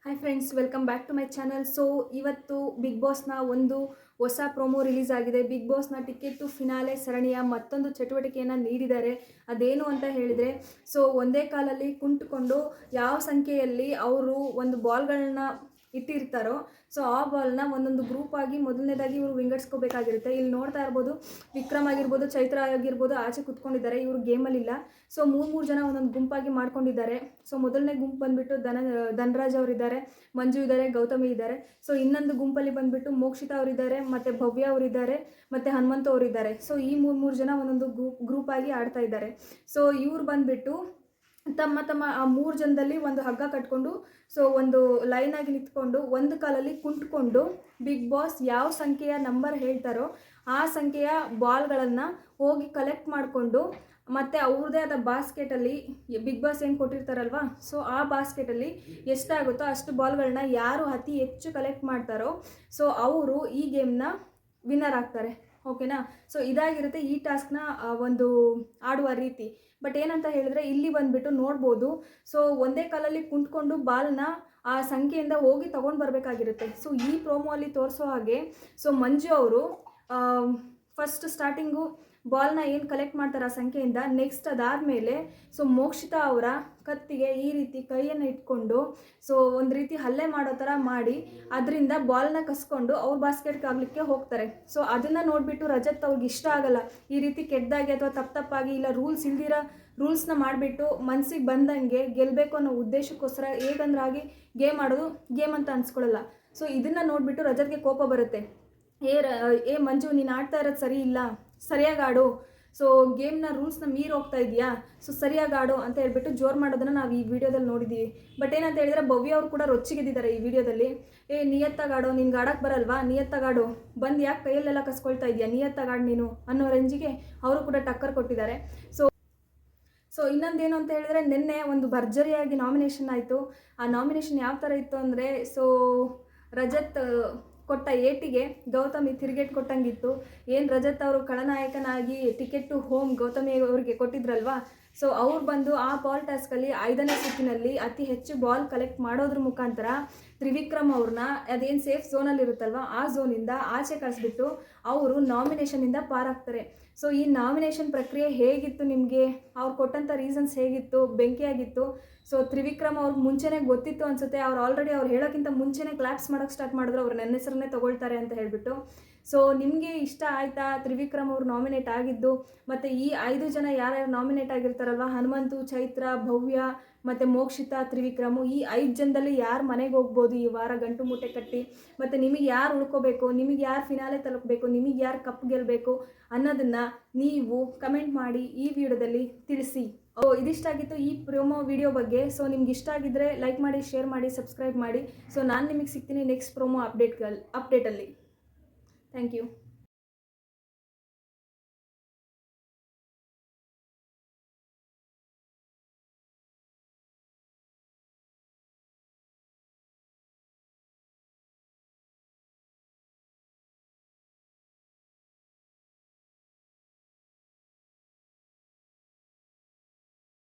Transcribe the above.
Hi friends, welcome back to my channel. So ಇವತ್ತು big ಬಾಸ್ನ ಒಂದು ಹೊಸ ಪ್ರೊಮೋ ರಿಲೀಸ್ ಆಗಿದೆ. ಬಿಗ್ ಬಾಸ್ನ ಟಿಕೆಟ್ ಟು ಫಿನಾಲೆ ಸರಣಿಯ ಮತ್ತೊಂದು ಚಟುವಟಿಕೆಯನ್ನು ನೀಡಿದ್ದಾರೆ. ಅದೇನು ಅಂತ ಹೇಳಿದರೆ, ಸೊ ಒಂದೇ ಕಾಲಲ್ಲಿ ಕುಂಟುಕೊಂಡು ಯಾವ ಸಂಖ್ಯೆಯಲ್ಲಿ ಅವರು ಒಂದು ಬಾಲ್ಗಳನ್ನ ಇಟ್ಟಿರ್ತಾರೋ, ಸೊ ಆ ಬಾಲ್ನ ಒಂದೊಂದು ಗ್ರೂಪ್ ಆಗಿ ಮೊದಲನೇದಾಗಿ ಇವರು ವಿಂಗಡಿಸ್ಕೋಬೇಕಾಗಿರುತ್ತೆ. ಇಲ್ಲಿ ನೋಡ್ತಾ ಇರ್ಬೋದು, ವಿಕ್ರಮ್ ಆಗಿರ್ಬೋದು, ಚೈತ್ರ ಆಗಿರ್ಬೋದು ಆಚೆ ಕುತ್ಕೊಂಡಿದ್ದಾರೆ. ಇವರು ಗೇಮಲ್ಲಿಲ್ಲ. ಸೊ ಮೂರು ಜನ ಒಂದೊಂದು ಗುಂಪಾಗಿ ಮಾಡ್ಕೊಂಡಿದ್ದಾರೆ. ಸೊ ಮೊದಲನೇ ಗುಂಪು ಬಂದುಬಿಟ್ಟು ಧನರಾಜ್ ಅವರಿದ್ದಾರೆ, ಮಂಜು ಇದ್ದಾರೆ, ಗೌತಮಿ ಇದ್ದಾರೆ. ಸೊ ಇನ್ನೊಂದು ಗುಂಪಲ್ಲಿ ಬಂದುಬಿಟ್ಟು ಮೋಕ್ಷಿತಾ ಅವರಿದ್ದಾರೆ, ಮತ್ತು ಭವ್ಯ ಅವರಿದ್ದಾರೆ, ಮತ್ತು ಹನುಮಂತು ಅವರಿದ್ದಾರೆ. ಸೊ ಈ ಮೂರು ಜನ ಒಂದೊಂದು ಗ್ರೂಪ್ ಆಗಿ ಆಡ್ತಾ ಇದ್ದಾರೆ. ಸೊ ಇವ್ರು ಬಂದುಬಿಟ್ಟು ತಮ್ಮ ಆ 3 ಜನದಲ್ಲಿ ಒಂದು ಹಗ್ಗ ಕಟ್ಕೊಂಡು, ಸೊ ಒಂದು ಲೈನ್ ಆಗಿ ನಿಂತ್ಕೊಂಡು ಒಂದು ಕಾಲಲ್ಲಿ ಕುಂಟ್ಕೊಂಡು ಬಿಗ್ ಬಾಸ್ ಯಾವ ಸಂಖ್ಯೆಯ ನಂಬರ್ ಹೇಳ್ತಾರೋ ಆ ಸಂಖ್ಯೆಯ ಬಾಲ್ಗಳನ್ನು ಹೋಗಿ ಕಲೆಕ್ಟ್ ಮಾಡಿಕೊಂಡು, ಮತ್ತು ಅವ್ರದ್ದೇ ಆದ ಬಾಸ್ಕೆಟಲ್ಲಿ ಬಿಗ್ ಬಾಸ್ ಏನು ಕೊಟ್ಟಿರ್ತಾರಲ್ವ, ಸೊ ಆ ಬಾಸ್ಕೆಟಲ್ಲಿ ಎಷ್ಟಾಗುತ್ತೋ ಅಷ್ಟು ಬಾಲ್ಗಳನ್ನ ಯಾರು ಅತಿ ಹೆಚ್ಚು ಕಲೆಕ್ಟ್ ಮಾಡ್ತಾರೋ ಸೊ ಅವರು ಈ ಗೇಮ್ನ ವಿನ್ನರ್ ಆಗ್ತಾರೆ. ಓಕೆನಾ? ಸೊ ಇದಾಗಿರುತ್ತೆ ಈ ಟಾಸ್ಕ್ನ ಒಂದು ಆಡುವ ರೀತಿ. ಬಟ್ ಏನಂತ ಹೇಳಿದ್ರೆ, ಇಲ್ಲಿ ಬಂದುಬಿಟ್ಟು ನೋಡ್ಬೋದು, ಸೊ ಒಂದೇ ಕಾಲಲ್ಲಿ ಕುಂತ್ಕೊಂಡು ಬಾಲ್ನ ಆ ಸಂಖ್ಯೆಯಿಂದ ಹೋಗಿ ತೊಗೊಂಡು ಬರಬೇಕಾಗಿರುತ್ತೆ. ಸೊ ಈ ಪ್ರೋಮೋ ಅಲ್ಲಿ ತೋರಿಸೋ ಹಾಗೆ, ಸೊ ಮಂಜು ಅವರು ಫಸ್ಟ್ ಸ್ಟಾರ್ಟಿಂಗು ಬಾಲ್ನ ಏನು ಕಲೆಕ್ಟ್ ಮಾಡ್ತಾರೆ ಆ ಸಂಖ್ಯೆಯಿಂದ, ನೆಕ್ಸ್ಟ್ ಅದಾದಮೇಲೆ ಸೊ ಮೋಕ್ಷಿತಾ ಅವರ ಕತ್ತಿಗೆ ಈ ರೀತಿ ಕೈಯನ್ನು ಇಟ್ಕೊಂಡು ಸೊ ಒಂದು ರೀತಿ ಹಲ್ಲೆ ಮಾಡೋ ಥರ ಮಾಡಿ ಅದರಿಂದ ಬಾಲ್ನ ಕಸ್ಕೊಂಡು ಅವ್ರ ಬಾಸ್ಕೆಟ್ಗೆ ಆಗಲಿಕ್ಕೆ ಹೋಗ್ತಾರೆ. ಸೊ ಅದನ್ನು ನೋಡಿಬಿಟ್ಟು ರಜತ್ ಅವ್ರಿಗೆ ಇಷ್ಟ ಆಗಲ್ಲ. ಈ ರೀತಿ ಕೆಟ್ಟದಾಗಿ ಅಥವಾ ತಪ್ಪಾಗಿ ಇಲ್ಲ ರೂಲ್ಸ್ನ ಮಾಡಿಬಿಟ್ಟು ಮನಸ್ಸಿಗೆ ಬಂದಂಗೆ ಗೆಲ್ಲಬೇಕು ಅನ್ನೋ ಉದ್ದೇಶಕ್ಕೋಸ್ಕರ ಹೇಗಂದ್ರಾಗಿ ಗೇಮ್ ಆಡೋದು ಗೇಮ್ ಅಂತ ಅನ್ಸ್ಕೊಳ್ಳಲ್ಲ. ಸೊ ಇದನ್ನು ನೋಡಿಬಿಟ್ಟು ರಜತ್ಗೆ ಕೋಪ ಬರುತ್ತೆ. ಏ ಮಂಜು, ನೀನು ಆಡ್ತಾ ಇರೋದು ಸರಿ ಇಲ್ಲ, ಸರಿಯಾಗಿ ಆಡು, ಸೊ ಗೇಮ್ನ ರೂಲ್ಸ್ನ ಮೀರಿ ಹೋಗ್ತಾ ಇದೆಯಾ, ಸೊ ಸರಿಯಾಗಿ ಆಡು ಅಂತ ಹೇಳ್ಬಿಟ್ಟು ಜೋರು ಮಾಡೋದನ್ನು ನಾವು ಈ ವಿಡಿಯೋದಲ್ಲಿ ನೋಡಿದ್ದೀವಿ. ಬಟ್ ಏನಂತ ಹೇಳಿದ್ರೆ, ಭವ್ಯ ಅವರು ಕೂಡ ರೊಚ್ಚಿಗೆದ್ದಿದ್ದಾರೆ ಈ ವಿಡಿಯೋದಲ್ಲಿ. ನಿಯತ್ತಾಗಾಡೋ, ನಿನ್ಗೆ ಆಡೋಕ್ಕೆ ಬರಲ್ವಾ, ನಿಯತ್ತಾಗಾಡು, ಬಂದು ಯಾಕೆ ಕೈಯಲ್ಲೆಲ್ಲ ಕಸ್ಕೊಳ್ತಾ ಇದೆಯಾ, ನಿಯತ್ತಾಗಾಡು ನೀನು ಅನ್ನೋ ರೇಂಜಿಗೆ ಅವರು ಕೂಡ ಟಕ್ಕರ್ ಕೊಟ್ಟಿದ್ದಾರೆ. ಸೊ ಇನ್ನೊಂದೇನು ಅಂತ ಹೇಳಿದ್ರೆ, ನಿನ್ನೆ ಒಂದು ಭರ್ಜರಿಯಾಗಿ ನಾಮಿನೇಷನ್ ಆಯಿತು. ಆ ನಾಮಿನೇಷನ್ ಯಾವ ಥರ ಇತ್ತು ಅಂದರೆ, ಸೊ ರಜತ್ ಕೊಟ್ಟ ಏಟಿಗೆ ಗೌತಮಿ ತಿರುಗೇಟ್ ಕೊಟ್ಟಂಗಿತ್ತು. ಏನು ರಜತ್ ಅವರು ಖಳನಾಯಕನಾಗಿ ಟಿಕೆಟ್ ಟು ಹೋಮ್ ಗೌತಮಿ ಅವರಿಗೆ ಕೊಟ್ಟಿದ್ರಲ್ವಾ, ಸೊ ಅವ್ರು ಬಂದು ಆ ಬಾಲ್ ಟಾಸ್ಕಲ್ಲಿ 5ನೇ ಸುತ್ತಿನಲ್ಲಿ ಅತಿ ಹೆಚ್ಚು ಬಾಲ್ ಕಲೆಕ್ಟ್ ಮಾಡೋದ್ರ ಮುಖಾಂತರ ತ್ರಿವಿಕ್ರಮ್ ಅವ್ರನ್ನ ಅದೇನು ಸೇಫ್ ಝೋನಲ್ಲಿ ಇರುತ್ತಲ್ವ ಆ ಝೋನಿಂದ ಆಚೆ ಕಳಿಸ್ಬಿಟ್ಟು ಅವರು ನಾಮಿನೇಷನಿಂದ ಪಾರಾಗ್ತಾರೆ. ಸೊ ಈ ನಾಮಿನೇಷನ್ ಪ್ರಕ್ರಿಯೆ ಹೇಗಿತ್ತು, ನಿಮಗೆ ಅವ್ರು ಕೊಟ್ಟಂಥ ರೀಸನ್ಸ್ ಹೇಗಿತ್ತು? ಬೆಂಕಿಯಾಗಿತ್ತು. ಸೊ ತ್ರಿವಿಕ್ರಮ್ ಅವ್ರಿಗೆ ಮುಂಚೆನೇ ಗೊತ್ತಿತ್ತು ಅನಿಸುತ್ತೆ. ಅವ್ರು ಆಲ್ರೆಡಿ ಅವ್ರು ಹೇಳೋಕ್ಕಿಂತ ಮುಂಚೆನೇ ಕ್ಲಾಪ್ಸ್ ಮಾಡೋಕ್ಕೆ ಸ್ಟಾರ್ಟ್ ಮಾಡಿದ್ರು, ಅವ್ರು ನನ್ನ ಹೆಸರನ್ನೇ ತೊಗೊಳ್ತಾರೆ ಅಂತ ಹೇಳಿಬಿಟ್ಟು. ಸೊ ನಿಮಗೆ ಇಷ್ಟ ಆಯಿತಾ ತ್ರಿವಿಕ್ರಮ್ ಅವರು ನಾಮಿನೇಟ್ ಆಗಿದ್ದು? ಮತ್ತು ಈ 5 ಜನ ಯಾರ್ಯಾರು ನಾಮಿನೇಟ್ ಆಗಿರ್ತಾರಲ್ವ, ಹನುಮಂತು, ಚೈತ್ರ, ಭವ್ಯ ಮತ್ತು ಮೋಕ್ಷಿತಾ, ತ್ರಿವಿಕ್ರಮು, ಈ 5 ಜನದಲ್ಲಿ ಯಾರು ಮನೆಗೆ ಹೋಗ್ಬೋದು ಈ ವಾರ ಗಂಟು ಮೂಟೆ ಕಟ್ಟಿ? ಮತ್ತು ನಿಮಗೆ ಯಾರು ಉಳ್ಕೋಬೇಕು, ನಿಮಗೆ ಯಾರು ಫಿನಾಲೆ ತಲುಪಬೇಕು, ನಿಮಗೆ ಯಾರು ಕಪ್ ಗೆಲ್ಲಬೇಕು ಅನ್ನೋದನ್ನು ನೀವು ಕಮೆಂಟ್ ಮಾಡಿ ಈ ವಿಡಿಯೋದಲ್ಲಿ ತಿಳಿಸಿ. ಇದಿಷ್ಟಾಗಿತ್ತು ಈ ಪ್ರೊಮೋ ವಿಡಿಯೋ ಬಗ್ಗೆ. ಸೊ ನಿಮ್ಗೆ ಇಷ್ಟ ಆಗಿದ್ದರೆ ಲೈಕ್ ಮಾಡಿ, ಶೇರ್ ಮಾಡಿ, ಸಬ್ಸ್ಕ್ರೈಬ್ ಮಾಡಿ. ಸೊ ನಾನು ನಿಮಗೆ ಸಿಗ್ತೀನಿ ನೆಕ್ಸ್ಟ್ ಪ್ರೊಮೋ ಅಪ್ಡೇಟಲ್ಲಿ. Thank you.